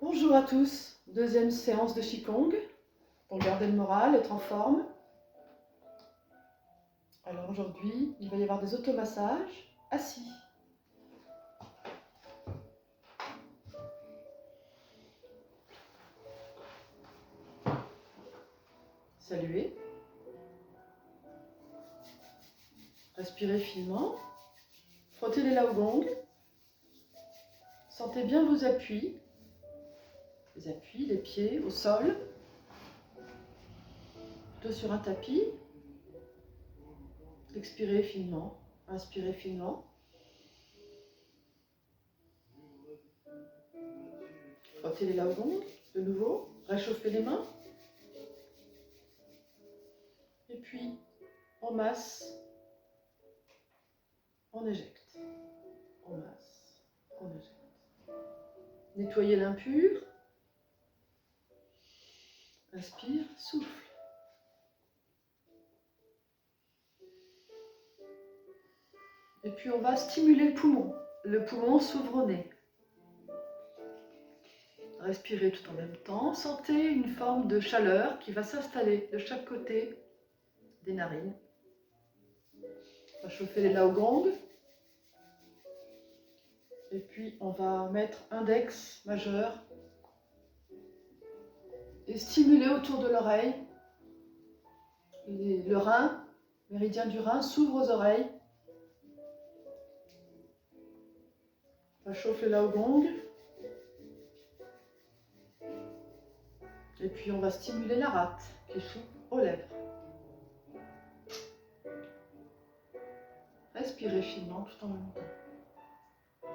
Bonjour à tous, deuxième séance de Qigong pour garder le moral, être en forme. Alors aujourd'hui, il va y avoir des automassages assis. Saluez. Respirez finement. Frottez les laogong. Sentez bien vos appuis. Les appuis, les pieds au sol. Plutôt sur un tapis. Expirez finement. Inspirez finement. Frottez les laogong de nouveau. Réchauffez les mains. Et puis, on masse. On éjecte. On masse. On éjecte. Nettoyez l'impur. Inspire, souffle. Et puis on va stimuler le poumon. Le poumon s'ouvre au nez. Respirez tout en même temps. Sentez une forme de chaleur qui va s'installer de chaque côté des narines. On va chauffer les laogong. Et puis on va mettre index majeur et stimuler autour de l'oreille. Le rein, méridien du rein, s'ouvre aux oreilles. On va chauffer les laogong. Et puis on va stimuler la rate qui s'ouvre aux lèvres. Respirez finement tout en même temps.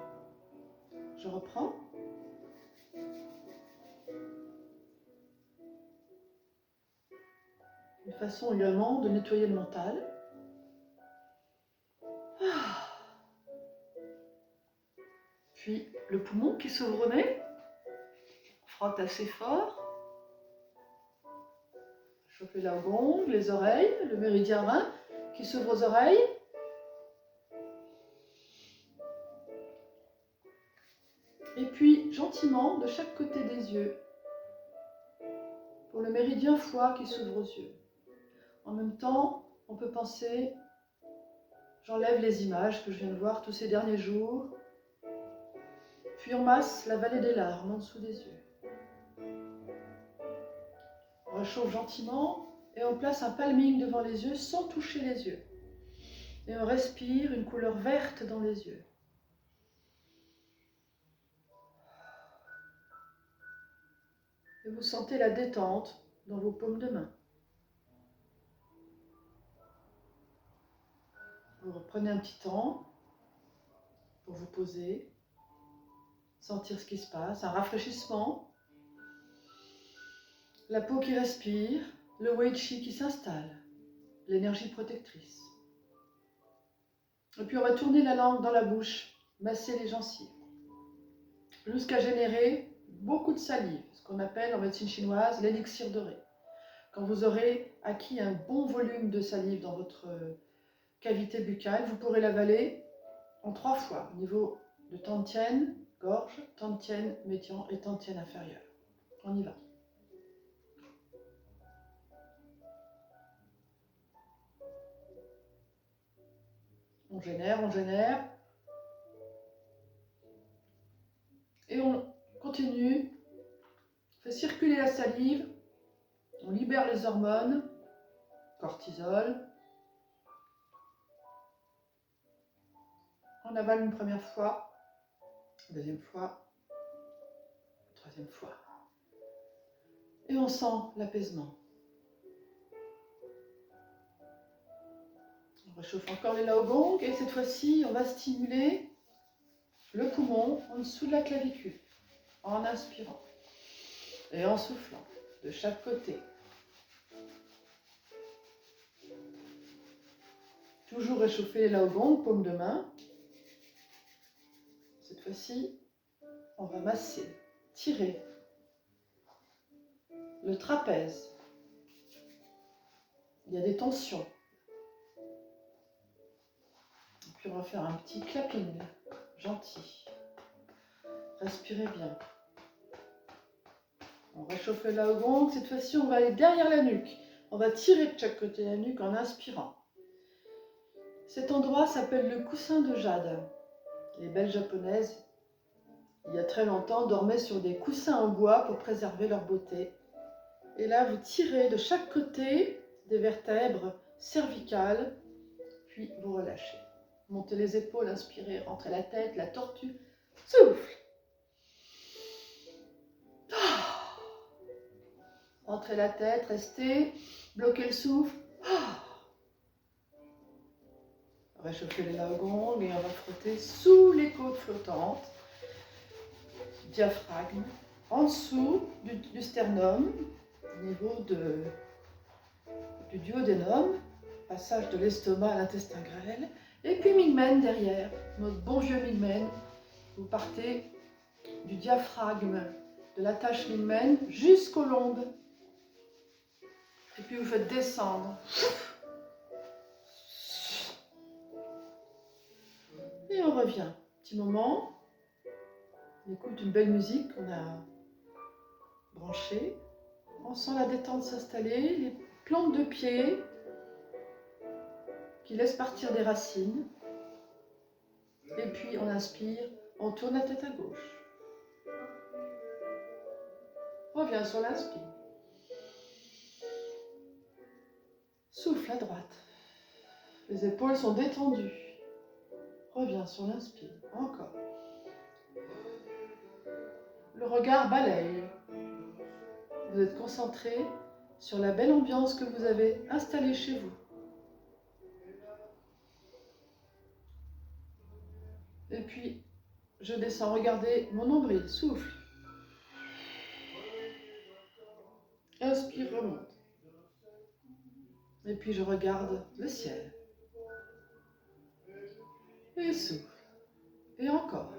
Je reprends. Une façon également de nettoyer le mental. Puis le poumon qui s'ouvre au nez. Frotte assez fort. Chauffer la laogong, les oreilles, le méridien rein qui s'ouvre aux oreilles. Et puis gentiment de chaque côté des yeux. Pour le méridien foie qui s'ouvre aux yeux. En même temps, on peut penser, j'enlève les images que je viens de voir tous ces derniers jours. Puis on masse la vallée des larmes en dessous des yeux. On réchauffe gentiment et on place un palming devant les yeux sans toucher les yeux. Et on respire une couleur verte dans les yeux. Et vous sentez la détente dans vos paumes de main. Vous reprenez un petit temps pour vous poser, sentir ce qui se passe, un rafraîchissement, la peau qui respire, le wei qi qui s'installe, l'énergie protectrice. Et puis on va tourner la langue dans la bouche, masser les gencives, jusqu'à générer beaucoup de salive, ce qu'on appelle en médecine chinoise l'élixir doré. Quand vous aurez acquis un bon volume de salive dans votre cavité buccale, vous pourrez l'avaler en 3 fois, au niveau de Tantien, gorge, Tantien médian et Tantien inférieur. On y va. On génère. Et on continue, on fait circuler la salive, on libère les hormones, cortisol. On avale une première fois, deuxième fois, troisième fois. Et on sent l'apaisement. On réchauffe encore les laogong et cette fois-ci, on va stimuler le poumon en dessous de la clavicule en inspirant et en soufflant de chaque côté. Toujours réchauffer les laogong, paume de main. Cette fois-ci, on va masser, tirer le trapèze. Il y a des tensions. Et puis on va faire un petit clapping gentil. Respirez bien. On réchauffe le laogong. Cette fois-ci, on va aller derrière la nuque. On va tirer de chaque côté de la nuque en inspirant. Cet endroit s'appelle le coussin de jade. Les belles japonaises, il y a très longtemps, dormaient sur des coussins en bois pour préserver leur beauté. Et là, vous tirez de chaque côté des vertèbres cervicales, puis vous relâchez. Montez les épaules, inspirez, rentrez la tête, la tortue, souffle. Rentrez la tête, restez, bloquez le souffle. Réchauffez les laogong et on va frotter sous les côtes flottantes. Diaphragme, en dessous du sternum, au niveau du duodénum, passage de l'estomac à l'intestin grêle, et puis Mingmen derrière, notre bon vieux Mingmen. Vous partez du diaphragme de la tâche Mingmen jusqu'aux lombes, et puis vous faites descendre. Et on revient. Petit moment, on écoute une belle musique qu'on a branchée. On sent la détente s'installer, les plantes de pied qui laissent partir des racines. Et puis on inspire, on tourne la tête à gauche. Reviens sur l'inspire. Souffle à droite. Les épaules sont détendues. Reviens sur l'inspire. Encore. Le regard balaye. Vous êtes concentré sur la belle ambiance que vous avez installée chez vous. Et puis, je descends. Regardez mon nombril. Souffle. Inspire, remonte. Et puis, je regarde le ciel. Et souffle. Et encore.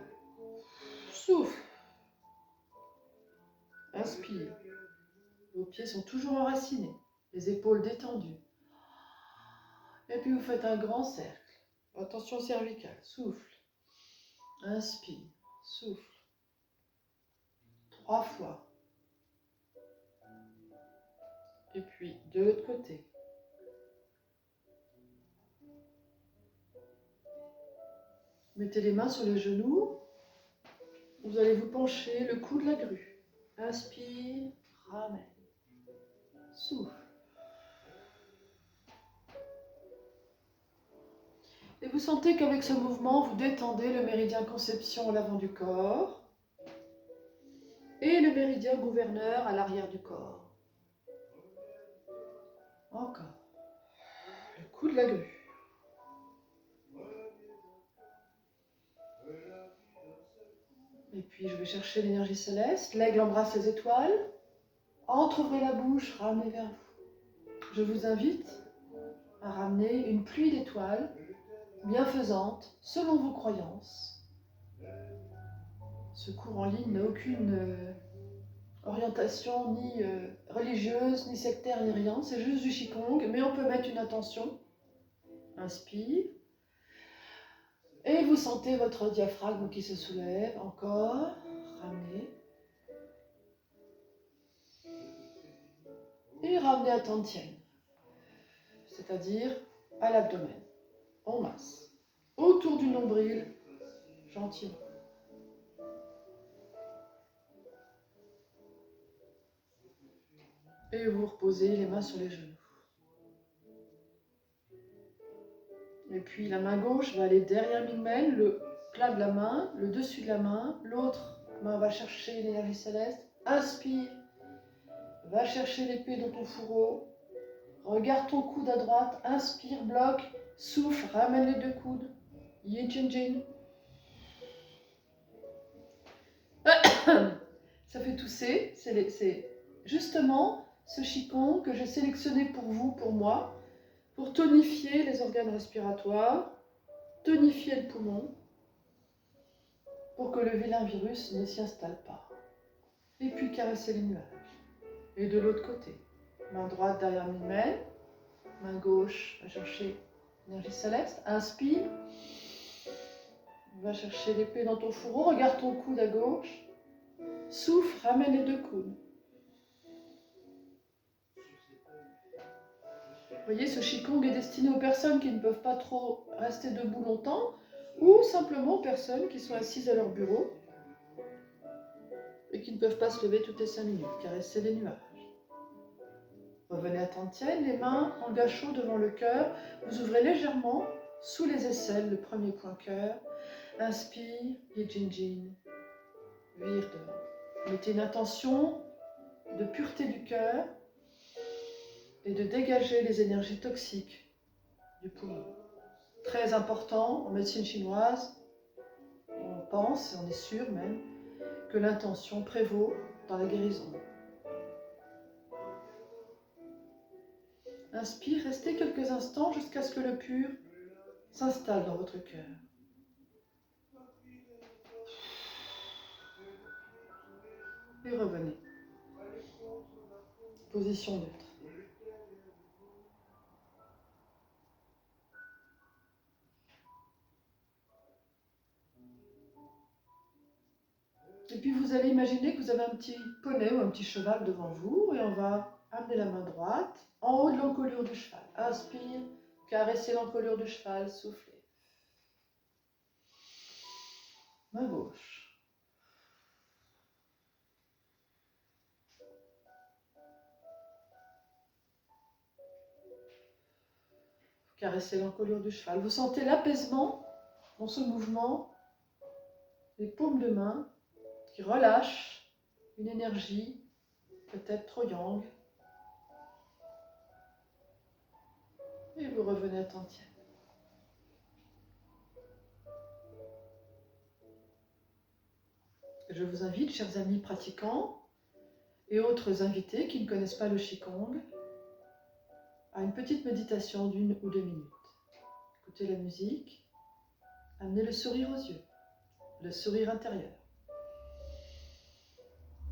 Souffle. Inspire. Vos pieds sont toujours enracinés. Les épaules détendues. Et puis, vous faites un grand cercle. Attention cervicale. Souffle. Inspire. Souffle. 3 fois. Et puis, de l'autre côté. Mettez les mains sur les genoux. Vous allez vous pencher le cou de la grue. Inspire, ramène. Souffle. Et vous sentez qu'avec ce mouvement, vous détendez le méridien conception à l'avant du corps et le méridien gouverneur à l'arrière du corps. Encore. Le cou de la grue. Et puis je vais chercher l'énergie céleste. L'aigle embrasse les étoiles. Entrouvrez la bouche, ramenez vers vous. Je vous invite à ramener une pluie d'étoiles bienfaisante selon vos croyances. Ce cours en ligne n'a aucune orientation ni religieuse, ni sectaire, ni rien. C'est juste du Qigong, mais on peut mettre une intention. Inspire. Et vous sentez votre diaphragme qui se soulève. Encore. Ramenez. Et ramenez à Tantien, c'est-à-dire à l'abdomen. On masse. Autour du nombril, gentiment. Et vous reposez les mains sur les genoux. Et puis la main gauche va aller derrière Mingmen, le plat de la main, le dessus de la main. L'autre main va chercher l'énergie céleste. Inspire. Va chercher l'épée dans ton fourreau. Regarde ton coude à droite. Inspire, bloque. Souffle, ramène les deux coudes. Yin Chin Jin. Ça fait tousser. C'est justement ce Qigong que j'ai sélectionné pour vous, pour moi, pour tonifier les organes respiratoires, tonifier le poumon, pour que le vilain virus ne s'y installe pas. Et puis caresser les nuages. Et de l'autre côté, main droite derrière Mingmen, main gauche va chercher l'énergie céleste. Inspire. Va chercher l'épée dans ton fourreau. Regarde ton coude à gauche. Souffle, ramène les deux coudes. Vous voyez, ce Qigong est destiné aux personnes qui ne peuvent pas trop rester debout longtemps ou simplement aux personnes qui sont assises à leur bureau et qui ne peuvent pas se lever toutes les 5 minutes, caresser les nuages. Revenez à temps tienne, les mains en gâchot devant le cœur. Vous ouvrez légèrement sous les aisselles, le premier point cœur. Inspire, Yijinjin, vire devant. Mettez une intention de pureté du cœur et de dégager les énergies toxiques du poumon. Très important en médecine chinoise, on pense, et on est sûr même, que l'intention prévaut dans la guérison. Inspire, restez quelques instants jusqu'à ce que le pur s'installe dans votre cœur. Et revenez. Position neutre. Et puis vous allez imaginer que vous avez un petit poney ou un petit cheval devant vous et on va amener la main droite en haut de l'encolure du cheval. Inspire, caressez l'encolure du cheval, soufflez. Main gauche. Caressez l'encolure du cheval. Vous sentez l'apaisement dans ce mouvement, les paumes de main qui relâchent une énergie peut-être trop yang. Et vous revenez à temps tienne. Je vous invite, chers amis pratiquants et autres invités qui ne connaissent pas le Qigong, à une petite méditation d'1 ou 2 minutes. Écoutez la musique, amenez le sourire aux yeux, le sourire intérieur.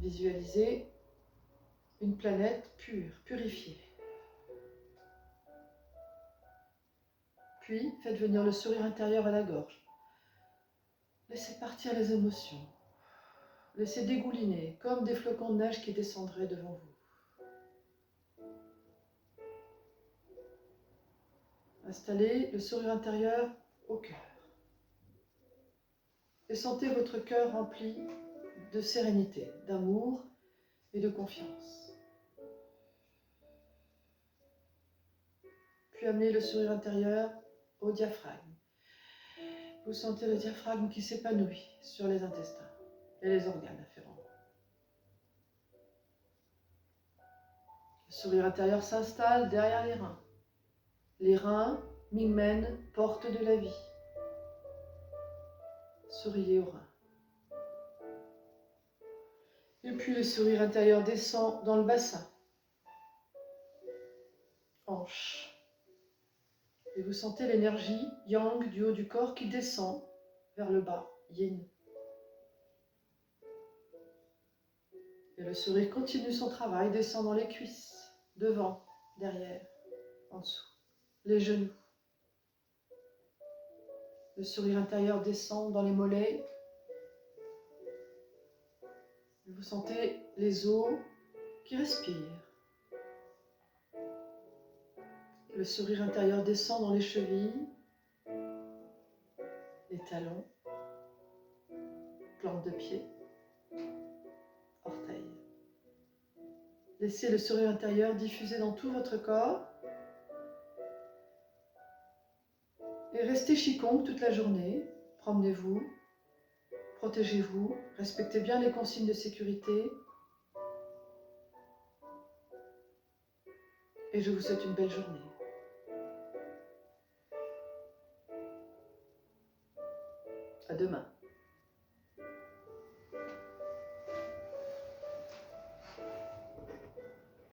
Visualisez une planète pure, purifiée. Puis, faites venir le sourire intérieur à la gorge. Laissez partir les émotions. Laissez dégouliner, comme des flocons de neige qui descendraient devant vous. Installez le sourire intérieur au cœur. Et sentez votre cœur rempli de sérénité, d'amour et de confiance. Puis amenez le sourire intérieur au diaphragme. Vous sentez le diaphragme qui s'épanouit sur les intestins et les organes afférents. Le sourire intérieur s'installe derrière les reins. Les reins, Mingmen, porte de la vie. Souriez aux reins. Et puis le sourire intérieur descend dans le bassin. Hanche. Et vous sentez l'énergie yang du haut du corps qui descend vers le bas, yin. Et le sourire continue son travail, descend dans les cuisses, devant, derrière, en dessous, les genoux. Le sourire intérieur descend dans les mollets. Et vous sentez les os qui respirent. Le sourire intérieur descend dans les chevilles, les talons, plantes de pied, orteils. Laissez le sourire intérieur diffuser dans tout votre corps et restez Qigong toute la journée. Promenez-vous, protégez-vous, respectez bien les consignes de sécurité et je vous souhaite une belle journée. À demain.